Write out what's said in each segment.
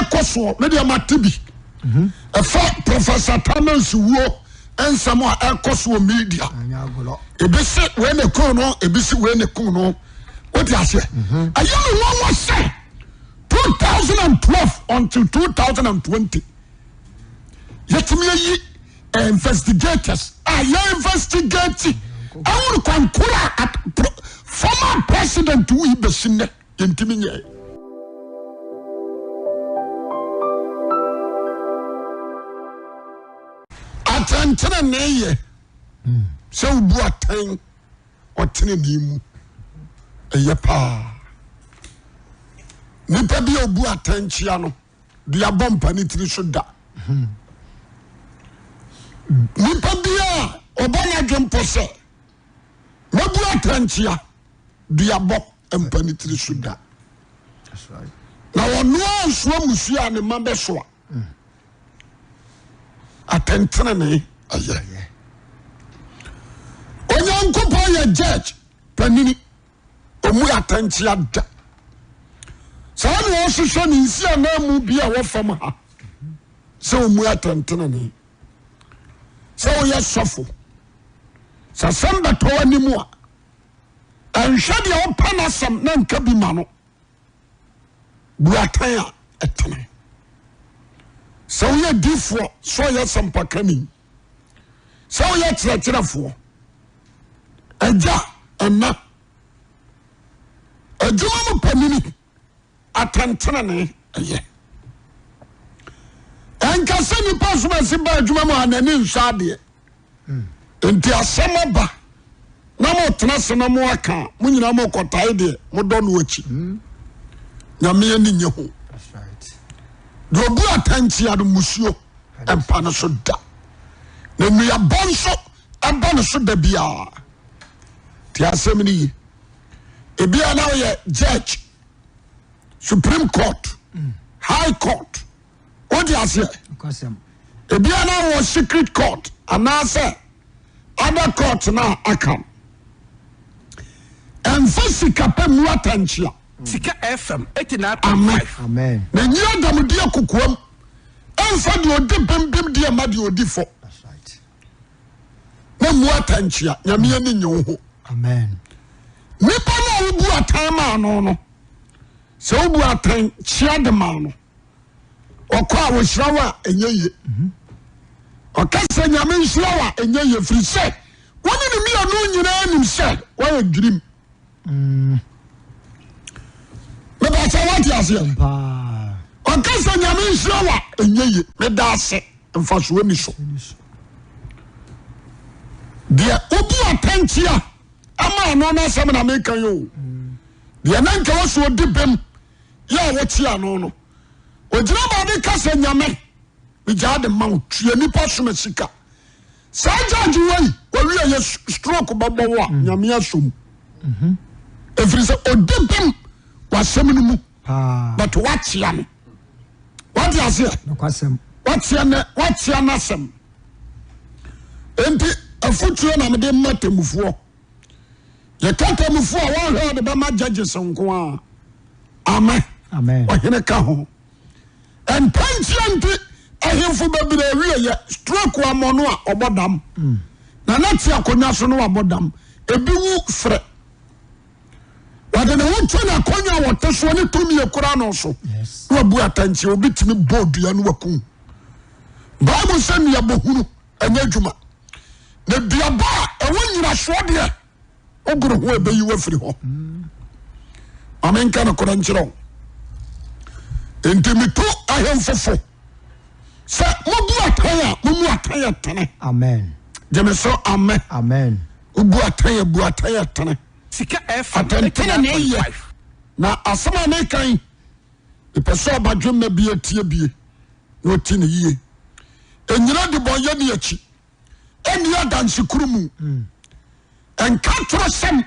koso me de matibi efa Professor Thomas wo ensamo koso media ebisi we ne kono ebisi we ne kono what you say ayi no one say 2012 until 2020 yetimi yi investigators investigate awon kwankura at former president who ibesine yentimi nye atantena neye se ubu atan otene nimu eye pa nipa bi obu atanchia no dia bompa ni tiri so da nipa bi a obana dwempo se wabu atanchia dia bom empa ni tiri so da. That's right. Na wono so musia ne mabe so atentene ne aye onyankopo ya judge panini omu atanchia da sawa ni osisho ni nsi anamu bia wo fam ha se omu atentene ne se o ye sofo sa samba to animu a anhwade o panasam na nka bi ma no buatan a etene se o ye difo so ye sampakani se o ye kyerɛkyerɛfo agya ana adwuma mu panini atantene ne eye enkase ni paso ba si ba adwuma mu anani nsade enti asema ba na mo tena se na mo aka mo nyina mo kotae de mo do no achi nyame ani nye ho. That's right. Do bu atanchi ado musuo empa no so da na nua bonso aba no so da bia ti asem ni ebia na ye judge Supreme Court, High Court, what do you say? Ebia na was Secret Court, and I say other courts now I come. And Sika Pem Watanchia, Sika FM 89.5. Amen. Then you are the Mudia Kukum, and for your dipim dear Madio Difo. That's right. No Watanchia, Yamian Yoho. Amen. Nipana Ubu Atama no. So obu atan chia de ma no okwa wo hirawa enyeye okasa nyame hirawa enyeye firi se woni ni mi anu nyina nim se wo adwirim me ba cha wati ase okasa nyame hirawa enyeye me da ase mfaso ni so dia obu atan chia ama no na sem na me kan yo dia nanka wo so dibem ya wotia no no ogira ba de kase nyame bija de ma tue nipa so masika sa judge wei owi ye stroke babo wa nyame asom efiri se odibem wasem no mu but watia no what you say no kwasem watia na sem enti afutuo na me de matemufuo ye kantamufuo a wo de ba ma judges nko a amen. Amen. Wahine ka ho. And pensienti ehimfo babire wiye ye stroke wa mono a obodam. Na nati akonya so no abodam. Ebi wu fre. Wade na wonto na akonya wote so ne tumi ekura no so. Yes. Wa bu atanchi obi timi board ya no wakum. Bible say me abohunu anya dwuma. Na biaba ewo nyira so de ogoro ho ebeyi wa firi ho. Amen kana koranchiro. Entimitu ahemfofo. Sa mubu ataya tane. Amen. Jemeso amen. Amen. Ubu ataya tane. Sika F atantene ne ye. Na asama ne kan. Ipeso abadwem na bie tie bie. No ti ne yie. Enyira de boye de achi. Eni adanse kurumu. Enka tro sem.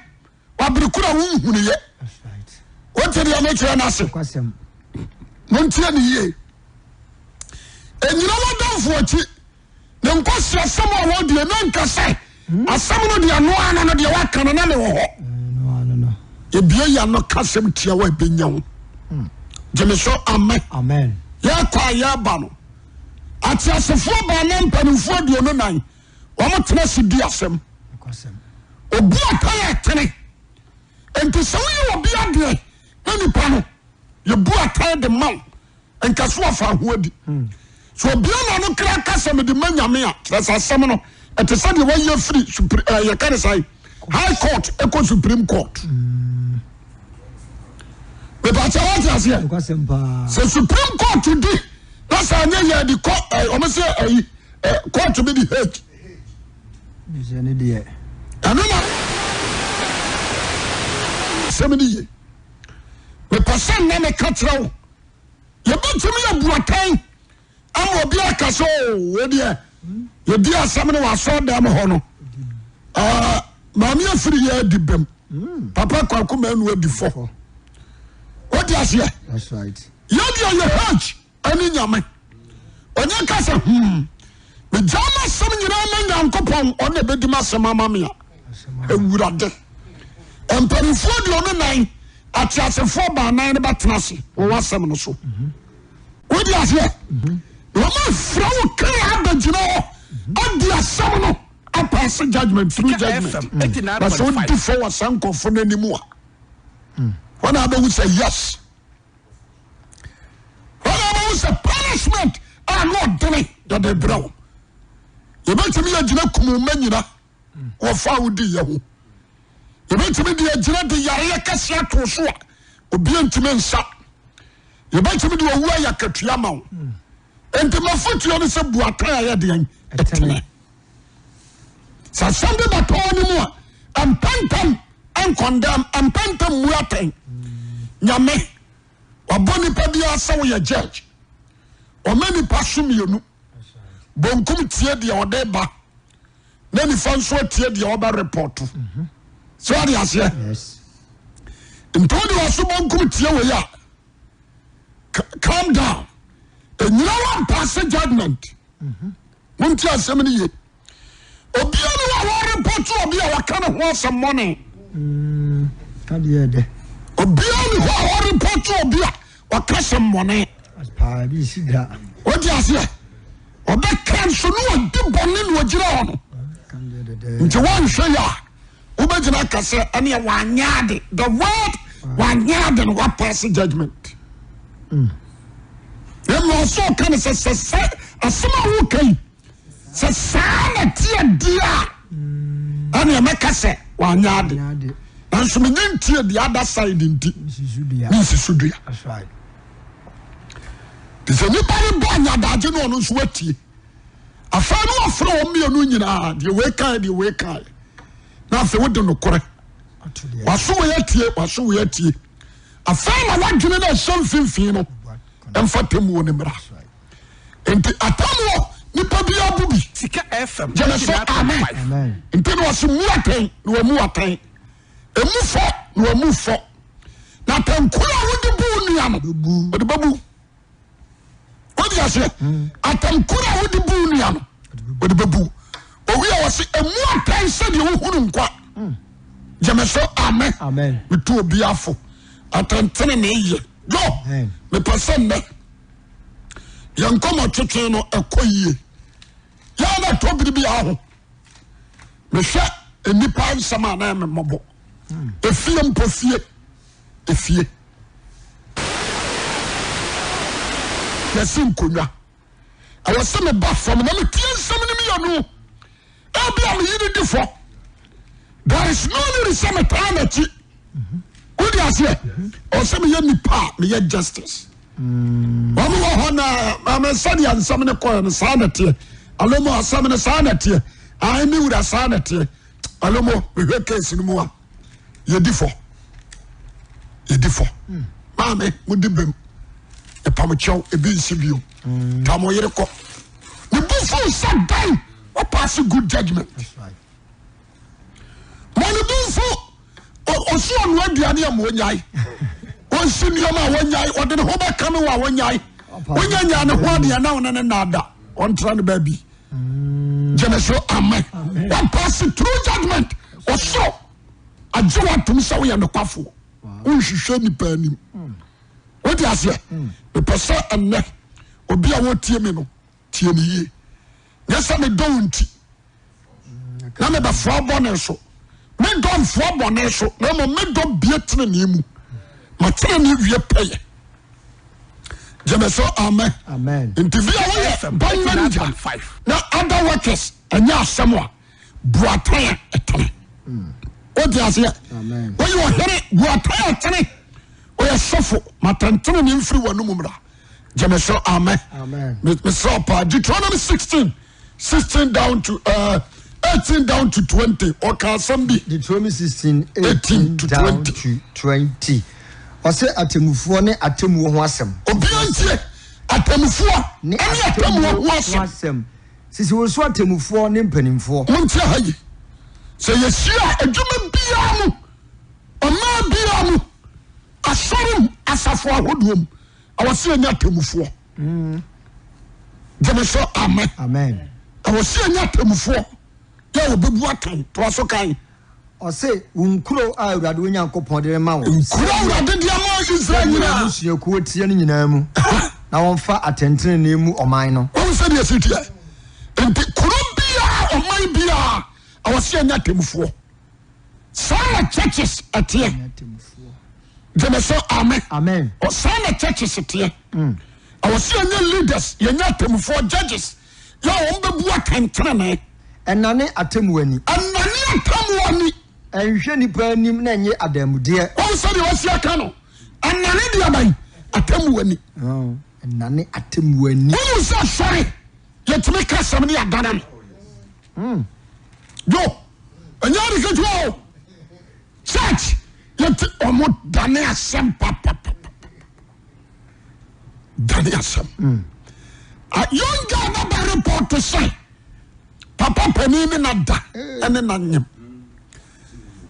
Wabrikura hunhunu ye. What did you make your answer? Montia ye. And you know what done for it? Then question someone what the Nanka say. As some of the Anoan and the Wakan and no. If you are not custom to your way being young. Jemeso, amen. Amen. ya kwa ya ba no ati asefo ba na mpanimfo aduonu nan omo tena si di asem obi ataya tene enti so ye obi ade na nipa no ye bu ataya de man enka so afa ho adi so obi na no kra kasem de manyame a tresa asem no ete se de waye free ye kan say high court eco supreme court but acha what you say so supreme court today that's anya ye the court o me say court to be the head is any dey anoma semini ye me person na me katra wo ye bitimi ye buatan am obi akaso we dey ye di asem ne wa so dam ho no mami afiri ye dibem papa kwaku manu adifo what do you say that's right ye dey ye hajj ani nyame onye kasa me jama sam nyina na nyankopon ona bedima sema mame a ewurade emperifo de ono nan atiasefo ba nan ne batenase wo wasem no so what do you say wo ma fra wo kra abagina odi asem no a pass judgment through judgment but so differ was sanko for anymore when I will say yes when I will say punishment are not doing that they bro you bet me a jina kumu manyina wo fa wudi ye ho you bet me de jina de yare kasia to so a obi antime nsa you bet me de owu ayakatua ma wo enti mafotuo ne se buatan aye de etene sa sambe batoni mu ampantam en condemn ampantam muaten nyame waboni pa bia sawo ye judge o mani pasumyenu bonkum tie de ode ba na ni fanso tie de oba report so ari ase yes ntoni waso bonkum tie we ya calm down enyira wan pass judgment munti asem ni ye obia ni wa report obia wa kana ho some money kabiye de obia ni wa report obia wa ka some money as pa bi sida what you say obe kan so no di bonni no gira hono nti wan hwe ya obegina kase ene wa nyaade the word wa nyaade no wa pass judgment emo so kan se asema wo kai se sana tie dia ene mekase wa nyaade nanso me ntie the other side nti nisisudia that's right se nipare bo anyadaje no no so watie afa no afro o mienu nyina de we kai na afa wode no kore waso we yatie afa na wadwene na so mfimfin no emfa temu woni mra enti atamo nipa bia bubi sika fm jeneso amen enti no waso muaten no muaten emufo na tankura wode bu nua no wode babu what you say atankura wodi bu nua no wodi babu owi a wose emu atan se de wo hunu nkwa jemeso amen bitu obi afo atantene na eye yo me person ne yankomo twetwe no ekoyie ya na to biri bia ho me hwe enipa nsama na me mobo efie mpofie efie yasin konwa awose me ba from na me tie nsam ni me yanu abi am yidi difo there is no need to me time odi ase o se me nipa me ye justice wa mo ho na ma sadi ansam ne ko no sanate alomo asam ne sanate ai mi wura sanate alomo me hwe case ni mu a ye difo mame mudibem epamocho ebi nsibio tamo yere ko the bufu sat down or pass good judgment that's right money bufu osu onu aduane am wonyai onsi nioma wonyai ode ne ho ba kan wa wonyai wonyanya ne ho ade na wona ne nada on tra ne baby jeneso amen one pass through judgment oso ajewa tum sa wo ya ne kwafo unhwehwe ni panim what you say the person enne obi a wotie me no tie me yie nyesa me don't na me ba fo bone so me don fo bone so na mo me do bietene ne mu ma tene ne wie peye jemeso amen interview we ban manager 5 na other workers anya asemwa buatan etene odi ase amen when you hear buatan etene o ya sofo matantene ne mfiri wanu mumra jemeso amen me so pa Deuteronomy 16 down to 18 down to 20 or can some be Deuteronomy 18 to 20 Ose atemufuo ne atemu ho asem obiantie atemufuo ne atemu ho asem sisi wo so atemufuo ne mpanimfuo montie hayi se yesia adwuma bia mu oma bia mu asorum asafo ahodom awose anya atemufuo jemeso amen awose anya atemufuo ya obebu atan to aso kan ose unkuro a Awurade Onyankopɔn de ma wo unkuro Awurade de ma Israel nyina musuya ko tie ne nyina mu na wonfa atentene ne mu oman no won se de sitia enti kuro bia oman bia awose anya atemufuo sana churches atie jemeso amen o sana churches atie awose anya leaders yanya atemufuo judges ya ombebu atentene ne enane atemuani enhwe nipa anim na enye adamude o so de wasi aka no enane de aban atemuani enane atemuani o so sorry yetime ka sam ne adana yo anya de kejo church yet omo dane asem papa dane asem a young guy na report to say papa panini na da ene na nyem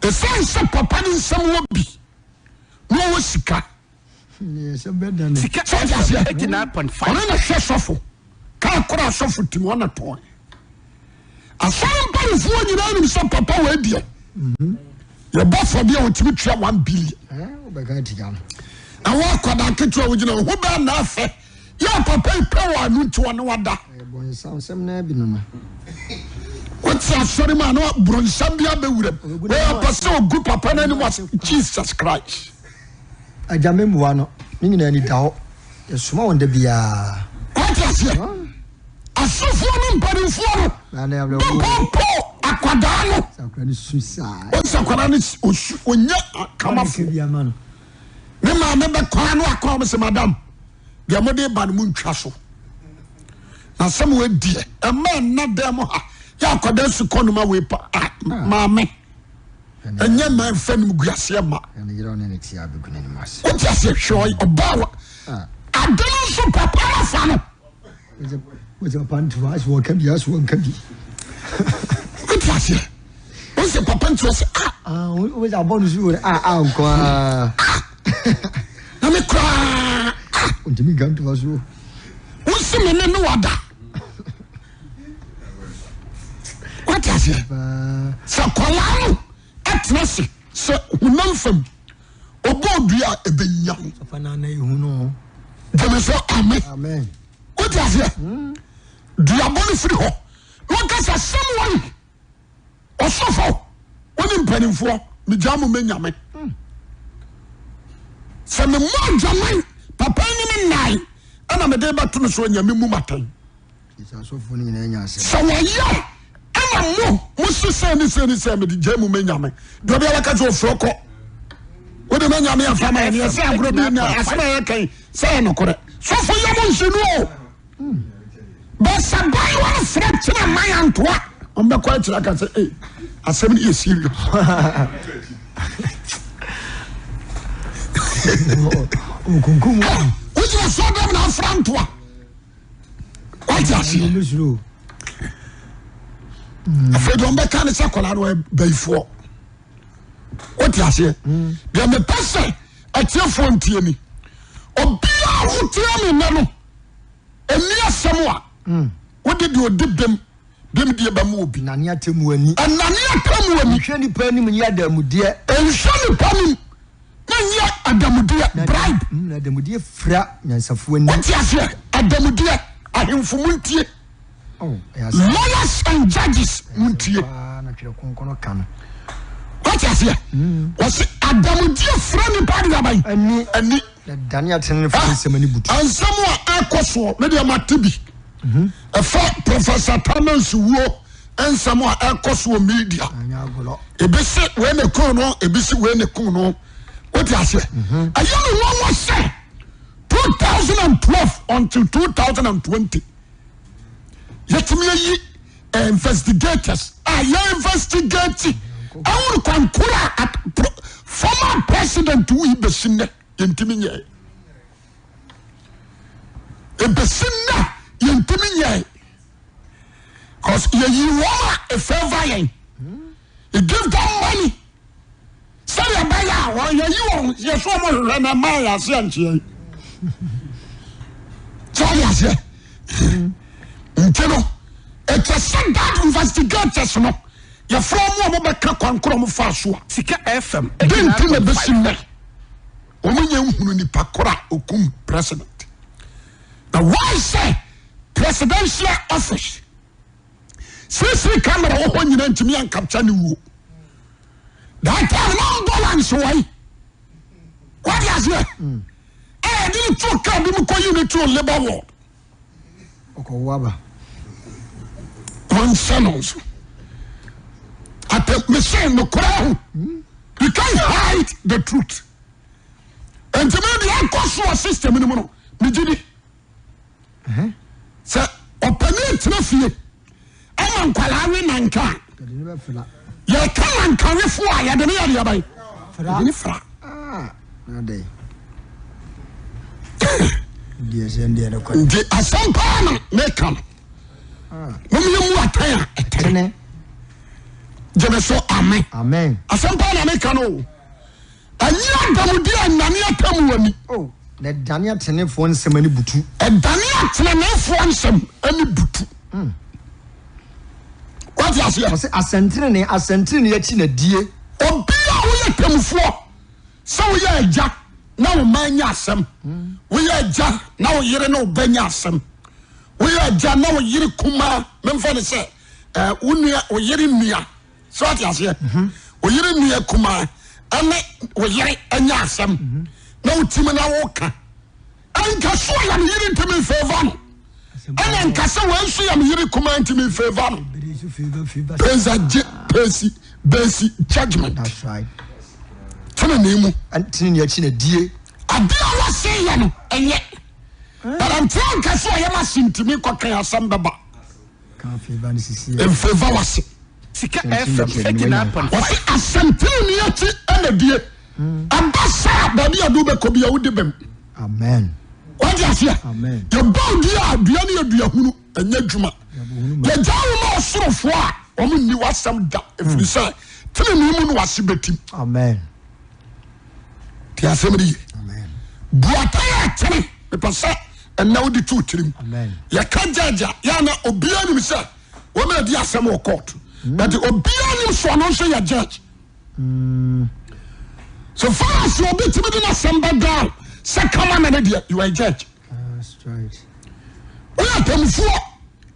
esense papa ni nsem wo bi no wo sika yes bedan sika 89.5 ona na hwe sofo ka kora sofo tim ona to asan ban fu nyina nim so papa we die ye bofo bia otimi tua 1 billion o be ka tiga awa kwada ketu wo gina ho ba na afa ya papa ipe wa nu to na wada bon sam na bi no what's a sorry man no bronsambia be wure we pastor good papa na ni was Jesus Christ ajame muwa no ni nyina ni dawo esuma wonde bia what's here asofo ni mpadinfo no na ya po akwada no sakra ni susa o sakra ni onya kamafo bia ma no me ma me be kwa no akwa me se madam dia mo de ba no ntwa so na sam we die e ma na dem ha ya kwada su konuma we pa maame enye man fanum guase ma ene yero ne ti abeguna ni mas o ti ase hwoy obawa adana so papa na fa no wo je pantu as wo kan bi as wo kan bi o ti ase o se papa ntu ase wo ja bonu su nko na me kra o ti mi gan tu aso o se me ne wada what is it so kwalano atnasi so hunamfam obodua ebenya so fana na ehu no jemeso amen what is it diaboli free ho what is someone osofo oni mpanimfo me jamu menyame se me mo jaman papa ni nai ana me de batu no so nyame mu matan isa sofo ni na nya ase so waya musu se me di jamu menyame do bia waka zo froko wo de menyame afama ya se agro bi na asema ya kan se no kore so fo ya mo nsinu ba sabai wa fret na mayantoa on be kwa tira ka se asem ni serious kunkum wo ji so dem na frantoa what you afraid on be kan se kola no baifo what you say be me person atiefo ntie ni obia wo tie me no eni asem a wo de odibem dem de ba mu obi nani atemu ani hwe nipa nim ni adamude enhwe nipa nim Nanya adamudia bribe. Adamudia fra nyansafuo ni. What you say? Adamudia ahemfumuntie. Oh, yes. Lawyers and judges muntie. Na twere konkono kan. What you say? Was adamudia fra ni padi abai. Ani Daniel tenen fa semani butu. Ansamo akoso me de matibi. Efa Professor Thomas wo ensamo akoso media. Ebisi we ne kun no, ebisi we ne kun no. What you say? Ayemi one was say 2012 until 2020. Yet me investigators are investigating. I will concur at former president who Ibesine Yentiminye. Ibesine Yentiminye. Because you want a favor. You give them money. Say you buy out, you show me Maya Sanchi. Say, it's a standard investigators, no. You're from Mobaka Concrom Fasua, Sika FM, didn't tell the Bessin. Omuni Pakora Okum president. Now, why say presidential office? Since camera open you to me and capture you. That long balance way. What is it? I didn't talk about the unit to labor ward. Okowaba. One sentence. At the machine, no crown. You can't hide the truth. And to me, the uncle system in the mono. Mijini. Sir, open it to fear. I'm Kalari Nanka. You come and carry for I had an area by Fra. Ah, no day. Yes, and the other question. The Asampana may come. When you are tired, Jebeso, amen. Amen. Asampana may come. And you are Damudia and Nania Tamu. Oh, that Daniel Tenef one semani butu. And Daniel Tenef one some any butu. What you say? I sentine yet in a dear. Oh, be a come for. So we are Jack. Now, man, yasam. We are Jack. Now, you know, Ben Yasam. We are Jack. Now, you kuma. Memphis say, Unia or Yerimia. So what you say? Or Yerimia kuma. And we are Yasam. No Timana Walker. And Casua, I'm hearing to me favor. And then Casua, I'm hearing command to me favor. Basic judgment. That's right. Tell me, and tin yet in a dear. I didn't say you, and yet. But I'm telling you, I must seem to me cocker some baba. Can't feel vanity. In favor was Sika FM 89.5. What a centennial and a dear. And that's sad, but you do the Kobia with them. Amen. What you say? Amen. Your body, Diana, and Yajuma. The Jama so far, woman, you are some duck. If you say, tell me, woman was betting. Amen. The assembly. Amen. Buataya tell me, the person, and now the two to him. Amen. Ya can't judge, Yana, Obian himself. Woman, the assembly court. But the Obian so not say a judge. So far as you're beating me in a assembly down, say, come on, you are a judge. That's right. We are them for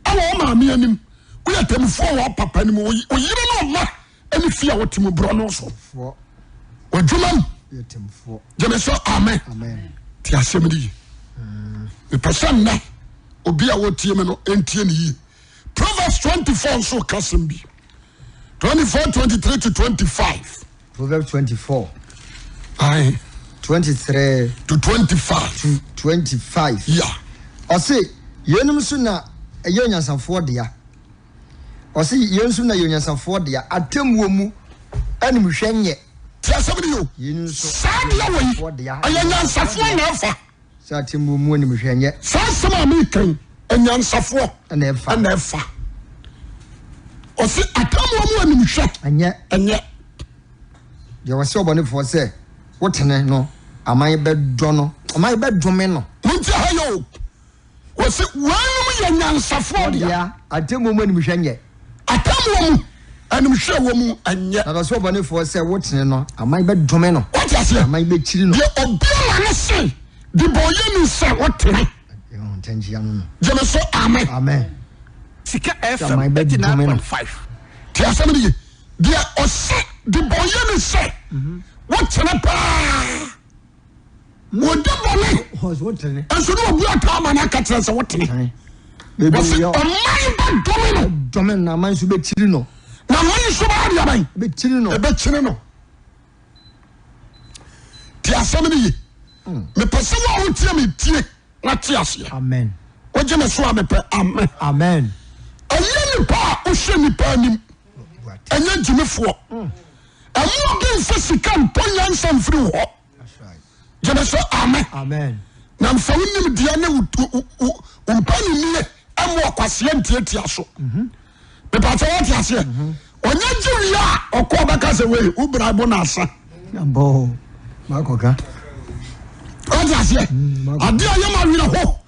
our mammy and him. We are them for our papa anymore. We don't know any fear what Timu Brono so. For What Juman? yet him for. Jameso, amen. Amen. The assembly. The person now, Obia what Tiamano and Tiani. Proverbs 24 so Kasimbi. 24, 23 to 25. Proverbs 24. Aye. 23 to 25. to 25. Yeah. I say, Yenum Suna, a young for dear. I see Yensuna Yonasan for dear. I tell Womu, and Mushenye. The assembly. You Sadly, for dear. I am not suffering alpha. Satim Womu Mushenye, Sassama Mikan and Yan Safwa and never. and never. Or see, I come one shot And yet, there was so bonny for say, what an no, am I bed dono? Am I bed domino? Muntayo was it one Yan Safwa? Yeah, I tell Woman Mushenye. I come one anim hwe wo mu anye na so bone fo se wotene no aman be dome no what you say aman be chiri no ye obia na se di boye ni se wotene ntanjia no jeme so amen amen Sika FM 89.5 ti asem ni dia ose di boye ni se wotene pa wodi bone hos wotene enso no obia ta ma na ka tere se wotene bebe yo aman ba dome na aman so be chiri no na man so ba dia ban be chiri no ebe chiri no ti asem ni me pese wa wotie me tie na ti ase amen oje me so amepe amen amen aye ni pa o hwe ni pa nim anya jimefo amu bi fa sika mponya nsam firi ho that's right je me so amen amen na mfa wonim dia na umpani ni amu akwase ntiatia so me pa che what ase onya jiria okoba ka se we ubra bo na asa ambo makoka what ase ade ayama wira ho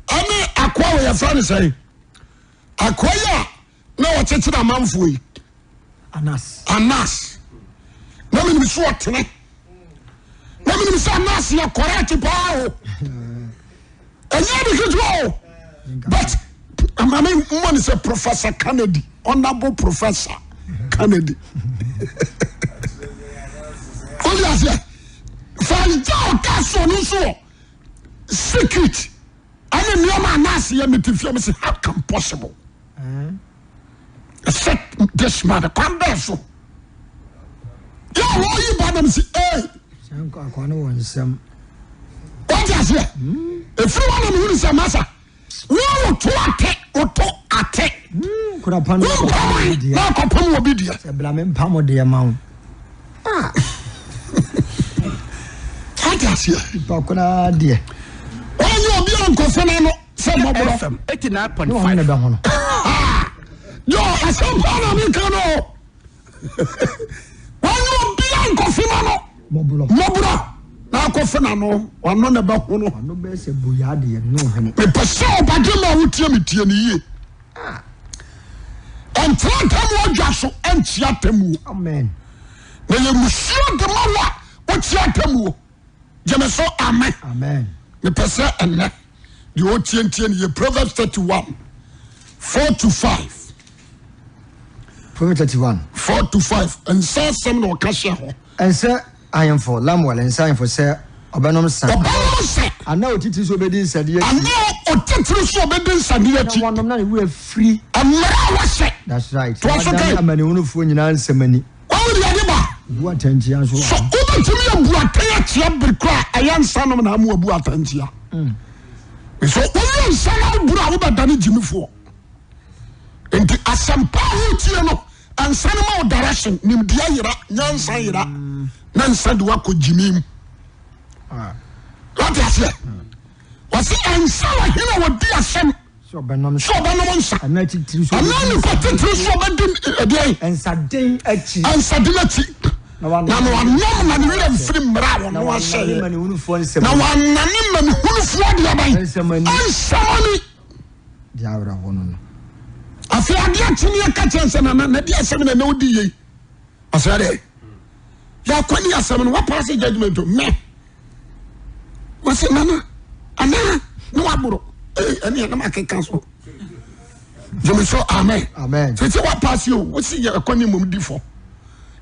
ane akwa we ya fani say akwa ya na wo chechira manfo yi anas na me so otene na me so anas ya correct pa o anya de kidwo but I mean one is a Professor Kennedy, honorable Professor Kennedy. Oh yes, yeah. Find out so secret. I don't know my nasi ya mitifia me say how come possible? Set this man come there so. Yeah, why you bad them say hey. Sanko akwana wonsam. What yes, yeah. If you want to say massa wo to ate kuna pano na ko pam obidia se bla me mpamo de mawo Asia pa kuna de onye obi anko fena no se mobro FM 89.5 no be hono yo asampa na mi kano onye obi anko fena no mobro na ko fena no wano na ba hono no be se buya de no hene me pese obade ma wotie metie ne yie entratam wodwaso entia tamu amen na ye musio de mawa wotia tamu jeme so amen amen me pese enne de wotie ntie ne ye Proverbs 31 4-5 Proverbs 31 4-5 and say some no kasha ho and say I am for lamwal and sign for say obanom san obanom say ana otiti so bedin sade ana otiti so bedin sade achi wonom na we free amara wa say that's right so amani hunufo nyina nsemani wo de ade ba bu atantia so so ubetumi abu atantia brikra ayansa no na amu abu atantia so wo nsa na buru awu badane jimifo enti asampa hutie no ansa na ma direction nim dia yira nyansa yira na nsa de wako jimim what is it wasi ansa wa hina wodi asem so obanom nsa ana titiri so ana ni ko titiri so bedin edey ensaden achi na no anom na ni wira mfiri mra wo no ase mani hunufo nsem na wanani mani hunufo de aban ensemani diawra wono no afi ade atini aka chense na dia asem na odi yi asare ya kwani asem no what pass judgment to me wasi nana ana no aburo ani na makeka so jemi so amen amen so what pass you wasi ya kwani mum difo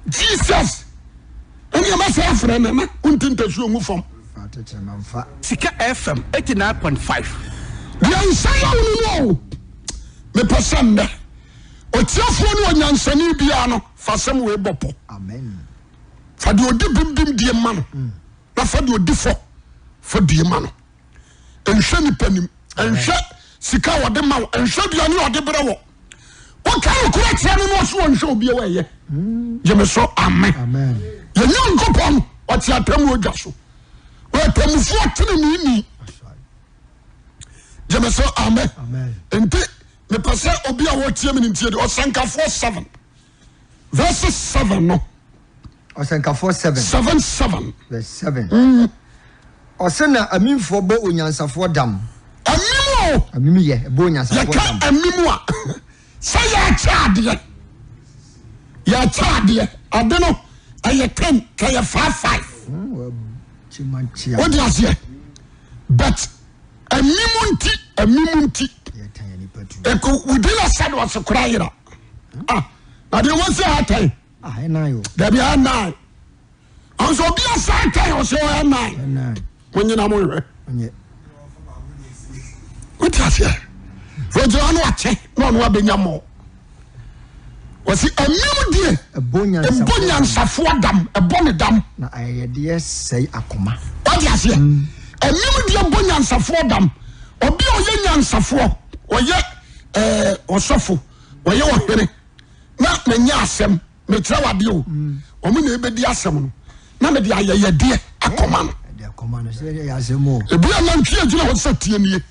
Jesus ani ma say afre na untinta su ongu fom fata chemamfa Sika FM 89.5 dia nsaya wonu me pasande otiafo no onyansani bia no fasem we bopo amen fa de odi bim die ma no na fa de odi fo die ma no enhwe ni panim enhwe sika wode ma enhwe bia ni wode bere wo o kan ko tia no so enhwe obi we ye je me so amen amen ye nyanko pom o tia tamu odwa so o tamu fo tene ni je me so amen amen enti me pese obi a wo tie me ntie de Osanka 4:7 verse 7 no Osanka 4:7 7 verse 7 osena aminfo bo onyansafo dam amimo ye bo onyansafo dam yaka amimo a say ya chade ya chade ade no aye 10 kaya 55 what do you say but a mimunti within a said was a crying but they won't say I there be a 9 and so be a side or so a 9 when you know what do you say for John watch no one be more was it a new dear a bonyan safuadam a bonadam na ayede say akoma what do you say a new dear bonyan safuadam obi oye nyansafo oye osofo oye ohene na manya asem me trawade o omo na ebedi asem no na me de ayede akoma no de akoma no say ya asem o ebi amantwe agina ho satie nie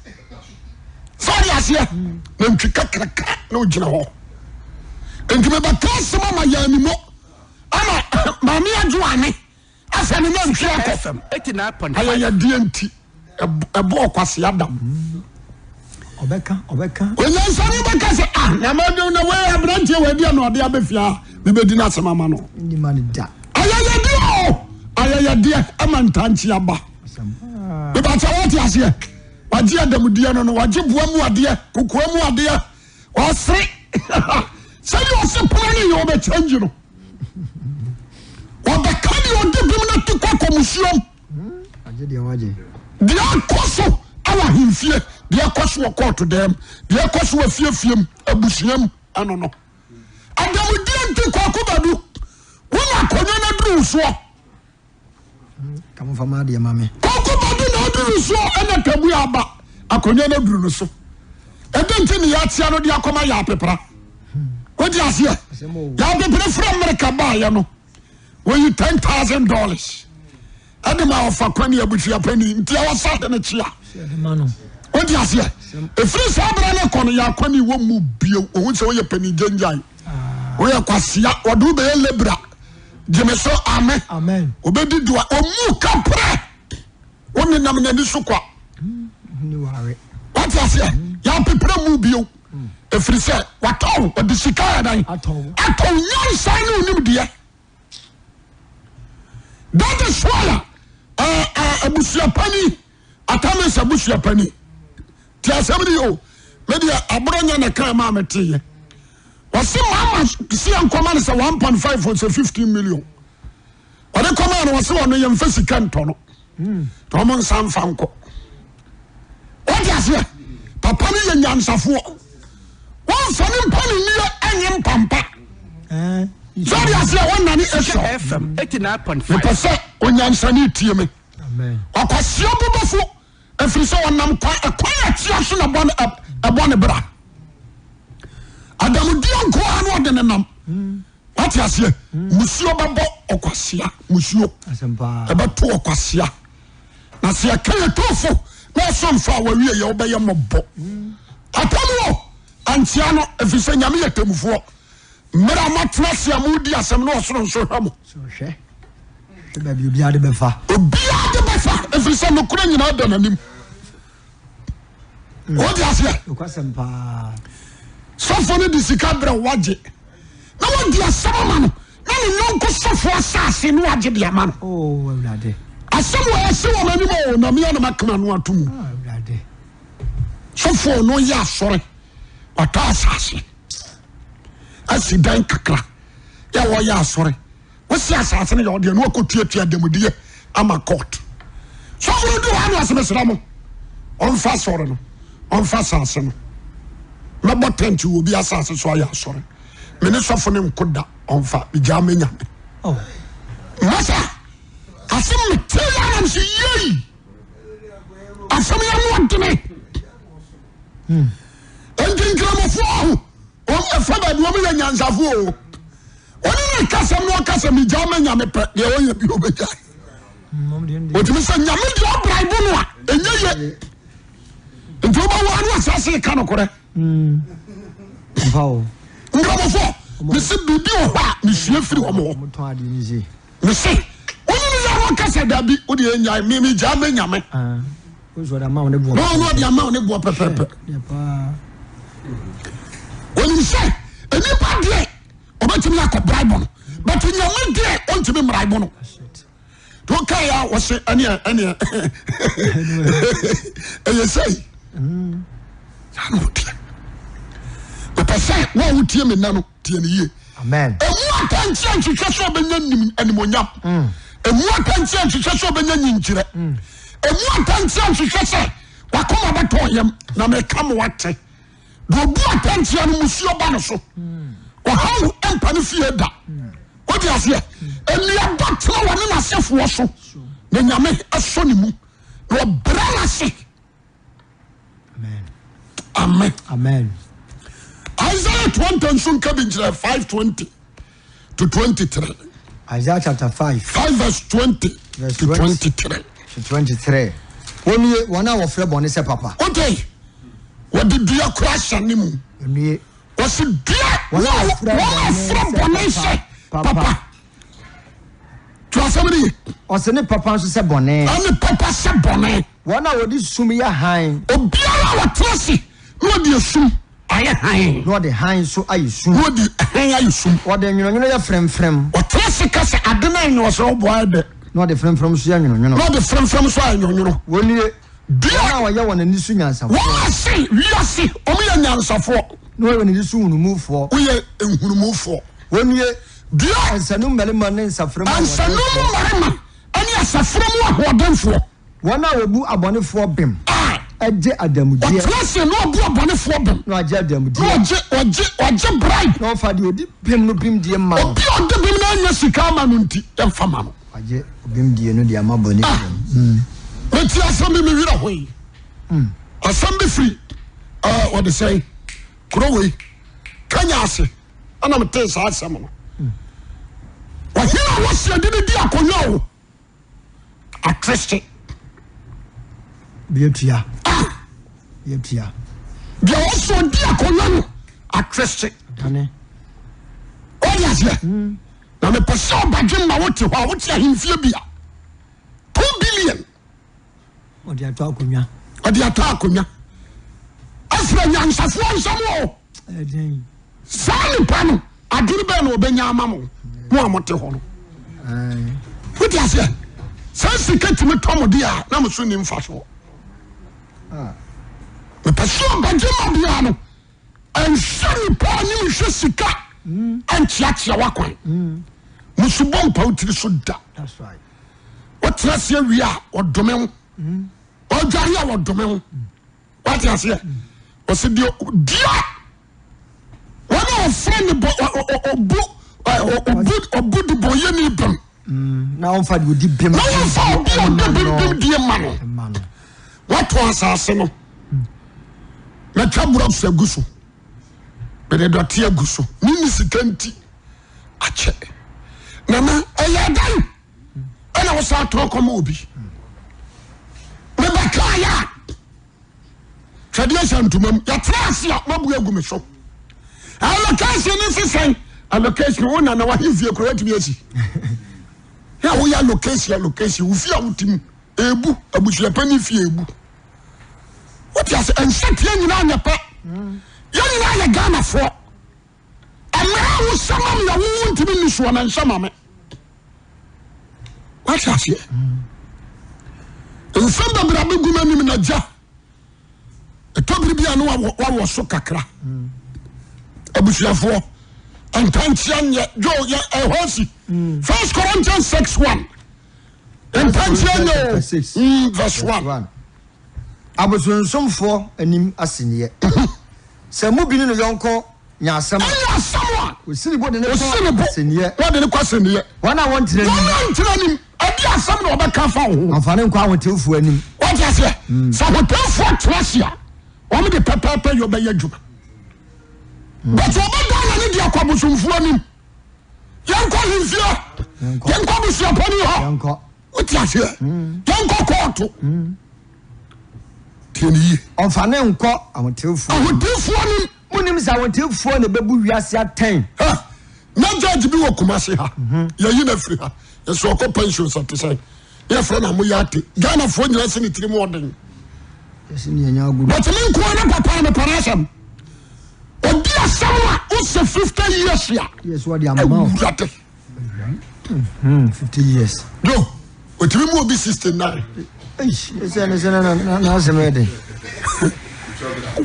sorry asia na ntwika kraka na ogina ho enti me bakase mama ya ni mo ama mami ajuane asa ne ntwe FM 89.5 ayede enti ebo kwase adam obeka onye nsani beka se na madu na we abrantie we dia no de abefia me bedi na asema ma no ni man da ayayade ama ntanchi aba be ba cha what ase waje adam dia no waje bua mu ade kokoa mu ade osre say you se plan you be change no obeka ni odebim na tikwa komusiom aje dia waje dia koso ala himfie dia koso wo court dem dia koso wo fiefiem abusiam anono adam dia ntikwa kobadu wona konyo na dru so kam fama de mame kobadu na dru so ana tabu aba akonyo na dru no so edenti ni ya tia no dia koma ya pepra wodi ase ya pepra from America ba ya no when you $10,000 adema ofa kwani abutua pani ntia wasa de ne chia wodi ase efiri sabra ne kono ya kwani wo mu bio ohun se wo ye pani janjai wo ye kwasia wodu be lebra jemeso amen obedi dua omu kapre woni nam na ni sukwa ni ware wodi ase ya pepra mu bio efiri se wataw odi sika dan ataw nyansa ni onim de that is why abusia pani atamen abusia pani ti asabri o media abronya na kan ma metiye wasi mama si ankoma na 1.5 for 15 million ode koma na wasi wono ye mfasi kan to no to mo nsan fanko odi asia papa ni ye nyansafo won fani mpani ni enye mpampa sorry asia won nani esho FM 89.5 pese onyansani tie me amen akwasio bobofo efiri so wonam kwa atia so na bon bra adam dia nko anu ode ne nam wati asie musio babo okwasia musio asempa ebeto okwasia na se akele tofo na so mfa wawie ye obeye mobo atamu antia no efiri so nyame yetemufo mera matrasi amudi asem no osoro nso hwamo so hwe be bi ade befa efiri so no kura nyina da nanim odi asia okwasempa sofo ne disika bra waje na wodi asama no na ne nonko sofo asase no waje de ama no oh awurade asem wo ase wo nanim o na me na makana no atum awurade sofo no ya sore wata asase asidan kakra ya wo ya sore wo si asase ne yo de no akotuatua demudie ama court sofo do ha no aseme sramo on fa sore no on fa asase no na botenti wo bi asase so ya sore me ne sofo ne nkoda on fa bija menya oh masa asem me tia na nsi yi asem ya no dene enkinkramo o fa ba duo me nyansafo o oni ne kasem no kasem bija menya me pe de o ye bi obeja o ti me se nyame de obraibu no a enye nti oba wa no asase ka no kore mfao ngramofo me se bibi o ha me hie firi wo mo moto ade ni je me se oni ne ya kasa dabi o de enya me ja me nyame o zo da ma wo ne bo no de ma wo ne bo pepepe ya pa oni se eni pa de oba betimi akọ bribe but nyame de ontimi bribe no to kai ya wo se ane say anu tie papa say wo wutie me na no tie ne ye amen emu atanchi antwehwe so benya nim animonyam emu atanchi antwehwe so benya nyinkyire emu atanchi antwehwe se wakoma beto yam na me kam wate do bu atanchi anu musuo ba no so wahaw empa ne fie da wodi ase enua batla wone na sefo so na nyame aso ne mu no brala se amen amen Isaiah 20 soon coming 5:20 to 23. Isaiah chapter 5 verse 20 verse to 23. To 23. One hour for bonne say papa. Okay. What did you crash on him? Was it dear? One from bonne say papa. To somebody. Or send papa to say bonne. And papa say bonne. One hour this sumi ya high. Obiara wa trasi. No di sum. Aye high. No the high so aye sum. No di high aye sum. What the you know ya frem. What trasi ka say adena no so boy de. No the frem so ya you know. No the frem so you. Woni Dia wa ya wona ni su nyansafo. Wọ́n say wiase omi yẹ nyansafo. No we ni su hunumufo. We yẹ ehunumufo. Woni dia ansanu melema ne nsafrem. Ansanu melema ani asafrem ahodenfo. Wona obu abonefo bem. Eje adamudie. Otlase no obu abonefo bem. No aje adamudie. Oje bribe. No fa de odi bem no bim die ma. Obi odi bem na anya sika ma no nti emfa ma no. Aje bim die no de amaboni. Eti asam me wira hoyi. Asam be free. What they say? Krowe. Kanya ase. Ana mte sa asam no. Wa hina wasi ade di akonwa o. A Christian. Bietia. Bietia. Dia also di akonwa no. A Christian. Ane. O ya se. Na me pese obadwe ma wote ho a wote ahemfie bia. 2 billion. Odi ato akonya. Odi ato akonya. Afra nyansafo nsamo. Eden. Sani pano aduru be no obenya amamo. Mo amote ho no. Wodi ase. Sansi ketime tomodi a na mo so ni mfa so. Me paso badje ma bia no. Ansani pa ni hwe sika. Anchiachia wakwan. Musubon pa utiri so da. That's right. What last year we are or domain? Or Jaria or domain? What is here? Was it dear? One of friend or good boy, you need them. Now, I'm fine with deep. No one found dear man. What was our son? Let trouble up Sir Gusso. But they don't hear Gusso. Minisicenti. I check. Nana, I done. And I was out to come obi. Rebecca, tradition to mum, your tracia, Mabu Gumiso. Allocation is the same. Allocation one and our if you correct me. Here we are location, we fear with him. Ebu, a bush, a penny feebu. What is and set young on your pet? Young I Ghana for. And now someone you want to be this one and some of it. What has here? In some of the Rabu in a jar. A topic be no one was so kakra. A bushia for and Tantian Joe a horsey. 1 Corinthians 6:1. And Tantian verse 1. I was on some for a nim asinie. Some moving in the yonko. Yeah, someone we see what the question here. One I want to him. I guess some of the cafe. I'm finding quite to for him. What is it? So we pay for Tracia. Only the pepper you by your job. But you don't need your commission for him. Young call him here. Young commission upon you. What is it? Young call to Tinny. On Fanem call, I want to for him. Munim sa wote fo na bebu wiase aten ha na judge bi wo Kumasi ha ya yi na free ha ya so ko pension so to say ya fro na mo ya ate Ghana fo nyina se ni tiri mo odin yes ni anya agu but me nko na papa na parasam odi asam a what's 50 years here? Yes, what the amount? 50 years. No, what we will be 69. It's a mede.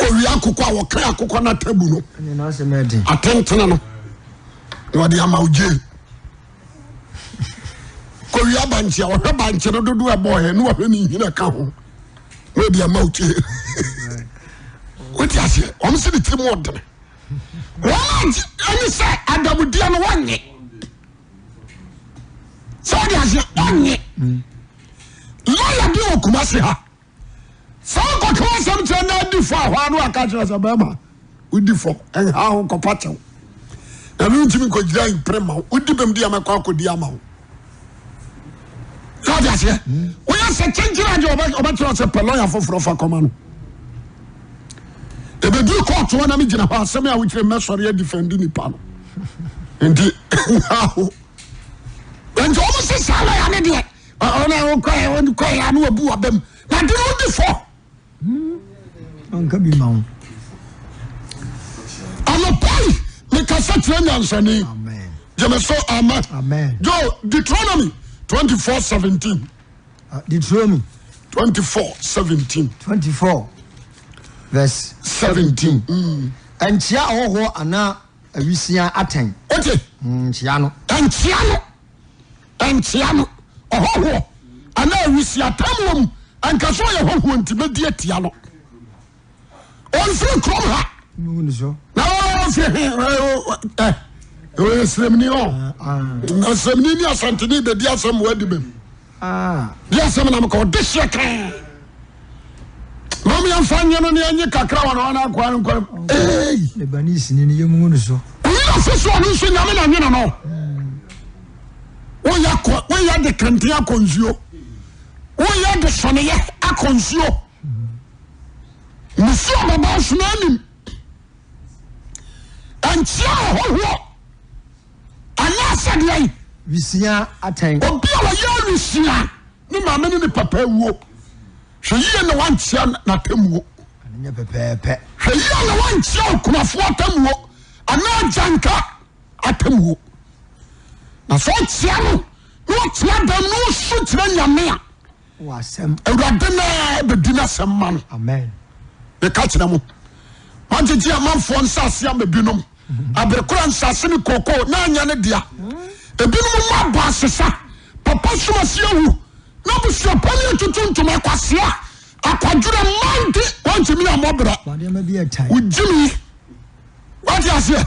We are cocoa, coconut tabuno. And it's a mede. Attention, what the amount. Korea Bancha or Bancha do a boy and no in a cow. Where the amount. What is it? I'm saying it's more than. What? I say, I double down one. So there's only. Lawyer do Kumasiha. So go to some channel before one catch us a bema. We default and how compato. And we Jimmy could die in Prema. We did them Diamako Diamo. So that's it. We are changing our job about a lawyer for command. If you do court one image in a house, some which a mess for defending the panel. Indeed, and almost a salary an idiot. I won't cry, I know a boo of them. Now, do you before? Uncle be mount. I'm a boy, because such an answer name. Amen. Jemeso, amen. Amen. Go, Deuteronomy 24:17. Deuteronomy 24:17. 24. Verse 17. And Chia Oho Anna Avisia Aten. Okay. Chiano. And Chiano. Oh, and now we see a time and Kasoya home to be dear Tiano. On free come her. Now, Semnia Santini, the dear some word. Yes, I'm called this year. Mommy, I'm finding you Kakra on our quantum. Eh, the Banis in the Yamuso. We are first one who's in Yamina. We are the Cantia Consio. We are the Sonia Aconsio. Monsieur Babas name. And Chia, and I said, like, Visia Aten. Oh, be our young Visia. No, my many papa wo. She and the one child not him wo. And never pet. She and the one child come off what them wo. And now Janka at him wo. Na so chiano no tia dem no so tira nyame a wasem awurade na be dina sem man amen be ka kira mo wanjiji amanfo nsase am binom abrekura nsase ne koko na anya ne dia ebinom ma ba asesa papa so asiawu na bu so pani tutuntum akwasea akwadura mandi wanjimi amobra bade ma bi atai ujimi what you say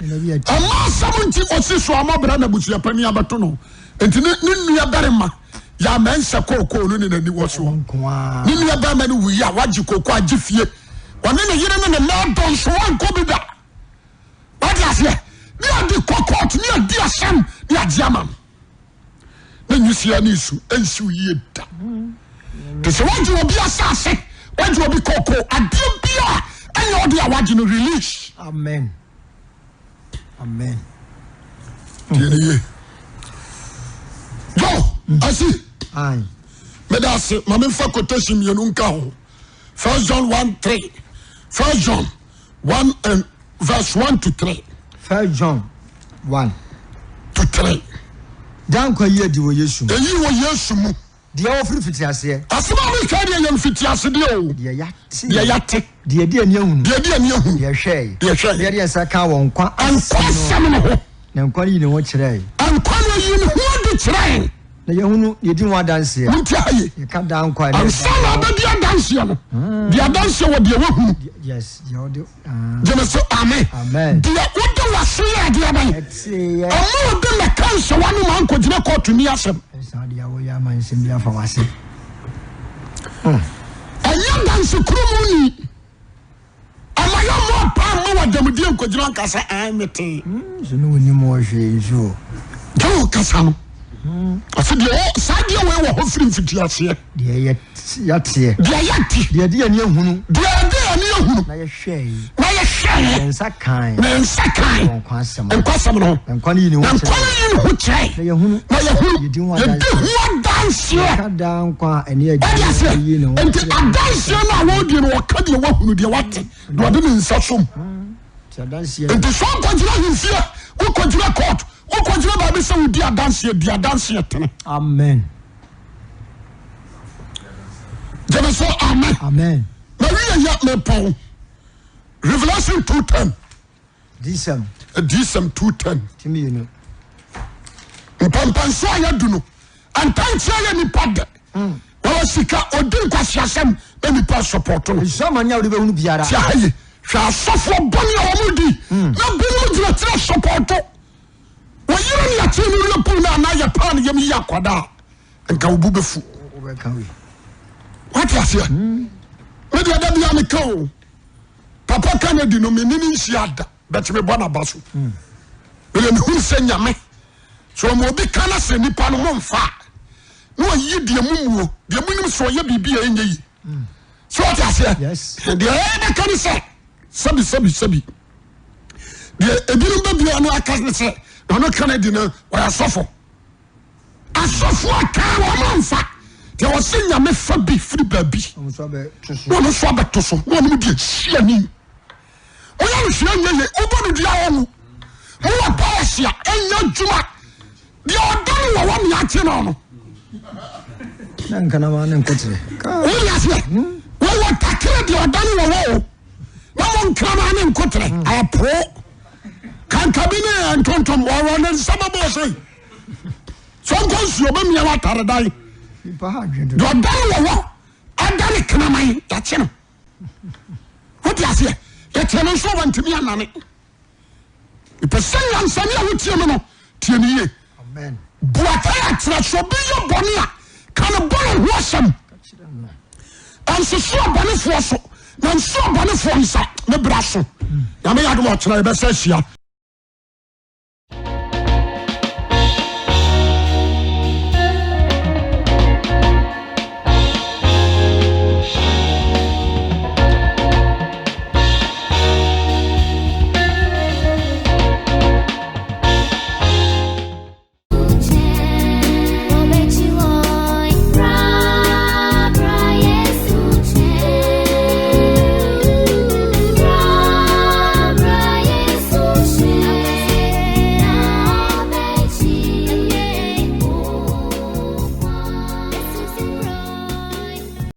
ama 70 osiso amobra na busu pani abato no enti ne nua barema ya mense koko no ne nani woso ne nua barema ne wuyi a waji koko agifie one ne yire ne na don so wanko bi da what you say ni adi koko ni adi asam ni agiamam na nyusia ni su ensi yie da de se waji obi asase waji obi koko adi bia anya odi a waji no release amen amen tiye yo asi ai medase mame fa quotation yenu nka ho 1 John 1:3 1 John 1 and verse 1 to 3 1 John 1 to 3 dan kwa ye di wo Yesu eyi wo Yesu mu de wo firi fiti ase asema we ka de yam fiti ase de o de yate de yate de de ani ehunu de ani ehunu de hwe de hwe de saka won kwa asem no ho na nkwa yi ne wo kire ankwa no yi ne ho de kire na ye hunu ye di wa danse ya ntiaye ye ka dan kwa am sana ba dia danse no dia danse wo de wo hu yes ye odi jeme so amen amen dia wo de wa so ya dia ban eti amu de na kanse wanu man ko gina kotu ni asem sa dia wo ya man sim dia fa wase anya danse krumuni amaya mo pa mo wa jamudie ko gina kasa ai mete so no ni mo hwe so do kasa no afi de o sa de we wo ho firi fiti ase de ye yate de yati de de ani ehunu de ani ehunu na ye hwe na ye hwe nsa kan nkwa asem no nkwa ni ni wo nkwa ni ho chai na ye hunu na ye hunu ye di wa danse ka dan kwa ani agi yi no enti adanse na wo di no ka de wo hunu de wate do de nsa som nti so nkɔgyina ahemfie wokɔgyina court wokɔgyina baabi sɛ wodi adanseɛ tene amen gyeme so amen na wiyɛyɛ mepɔw Revelation 2:10 disem 2:10 timi mpampanso a yɛdu no antankyerɛ yɛ nipa dɛ wɔwɔ sika ɔdi nkwasiasɛm na nipa sɔpɔto no nsɛmanya wode bɛhunu biara ti ahaye hwɛ asɔfoɔ bɔne a wɔmo di na binom gyina tira sɔpɔto wɔyere ne yɛkyerɛ no yɛpu no anaa yɛpaa no yɛm yi akwadaa nka wobu bɛfu wate aseɛ mede ada bia meka o Papa Kennedy no menini nhyia da bɛtumi bɔ naba so mede mehunu sɛ nyame so ɔma obi ka no sɛ nipa no momfa na ɔyi deɛ mumuo deɛ munim sɛ ɔyɛ biribi a ɛnyɛ yi so ɔte aseɛ deɛ ɛbɛka no sɛ sɛbi deɛ ebinom bɛbia no aka ne sɛ ɔno Kennedy no ɔyɛ asɔfo aka wɔmamfa deɛ wɔsɛ nyame fa bi firi baabi na ɔno so abɛto so na ɔnom deɛ hyia ni ɔyɛ no hyia nyɛ yɛ wobɔ no dua wɔ mu mowɔ pawɔse a ɛnyɛ adwuma deɛ ɔda no wɔ wɔ meate no no wodeaseɛ wɔwɔ takere deɛ ɔda no wɔ wɔ o na mo nkrama ne nkotere apoo kanka bi ne ntontom wɔwɔ ne nsɛm abɔɔ sɛi so nkɔ nsuo bɛmia wɔ ataredan deɛ ɔda no wɔ wɔ ada ne kraman yɛkye no wodeaseɛ yɛkyerɛ no nso wɔntimi anane ipɛ sɛ nyansane a wotie no no tie no yie boata yɛ akyerɛ so bi yɛ bɔne a ka no bɔne ho asɛm ɛnsoso abɔnefoɔ so na nso abɔnefoɔ nsa ne bra so nyame yɛ adom ɔkyerɛ yɛbɛsɛ ahyia